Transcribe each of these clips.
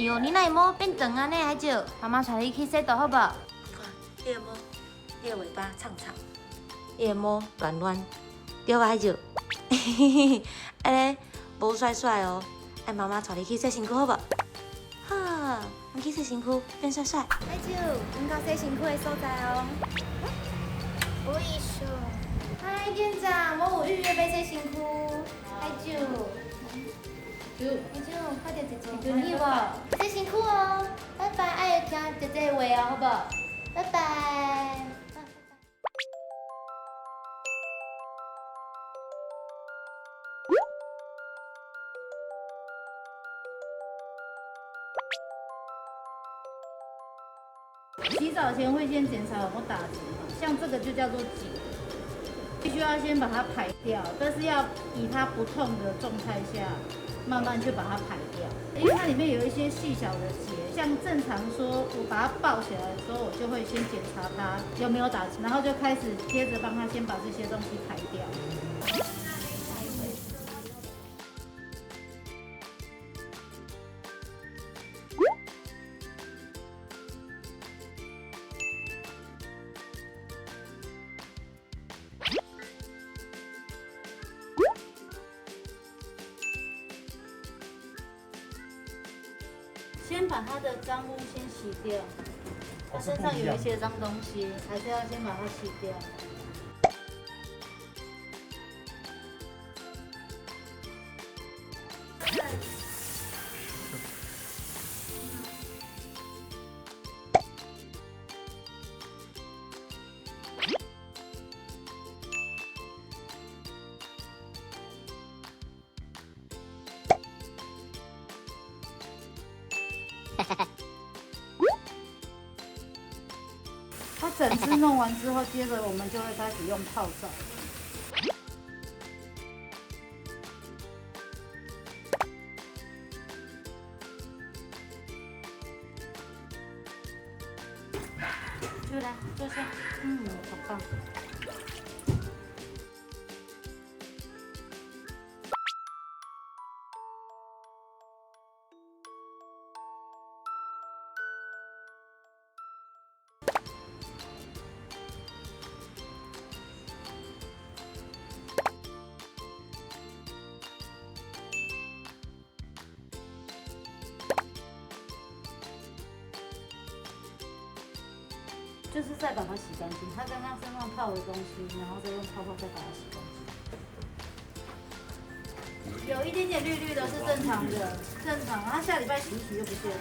呦，你那毛变长啊呢，海椒，妈妈带你去洗澡好不好？看，你的毛，你的尾巴长长，你的毛软软，对吧，海椒？安尼无帅帅哦，爱妈妈带你去洗身躯好不好？哈，咱去洗身躯变帅帅。海椒，阮到洗身躯的所在哦。不意思。嗨，店长，我有预约要洗身躯。海椒。海椒，快点姐姐，满意无？洗身躯哦，拜拜，爱听姐姐的话哦，好不好？拜拜。洗澡前会先检查有没有打结嘛，像这个就叫做结，必须要先把它排掉，但是要以它不痛的状态下，慢慢去把它排掉，因为它里面有一些细小的结，像正常说我把它抱起来的时候，我就会先检查它有没有打结，然后就开始接着帮它先把这些东西排掉。先把它的脏污先洗掉，它身上有一些脏东西，还是要先把它洗掉。它整只弄完之后，接着我们就会开始用泡澡。就来坐下，好棒。就是再把它洗干净，它刚刚身上泡的东西，然后再用泡泡再把它洗干净。有一点点绿绿的是正常的，正常。它下礼拜洗一洗就不见了。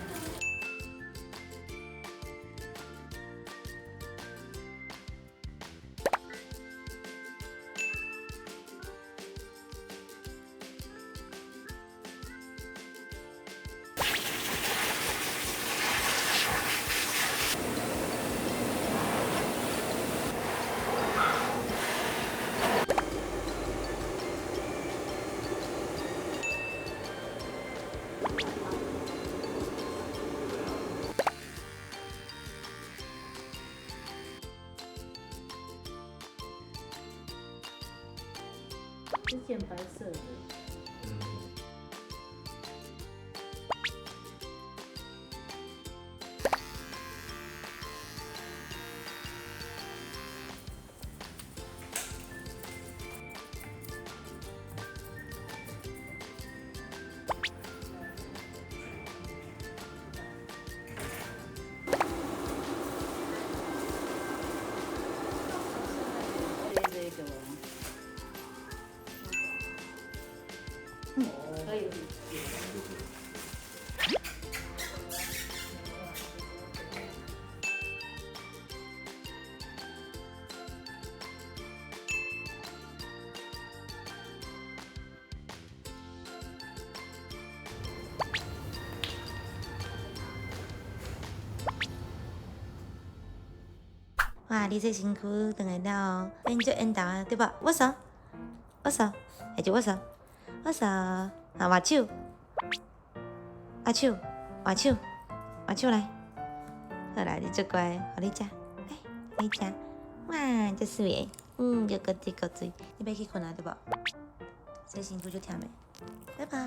是浅白色的。这个可以。哇，你这身躯回来了，变做缘投啊，对吧？握手，握手，还是握手，握手，啊，握手，握手，握手，握手来。好啦，你最乖，互你食，来，互你食。哇，这水诶，又个嘴个嘴，你要去困啊，对吧？这身躯就忝诶，拜拜。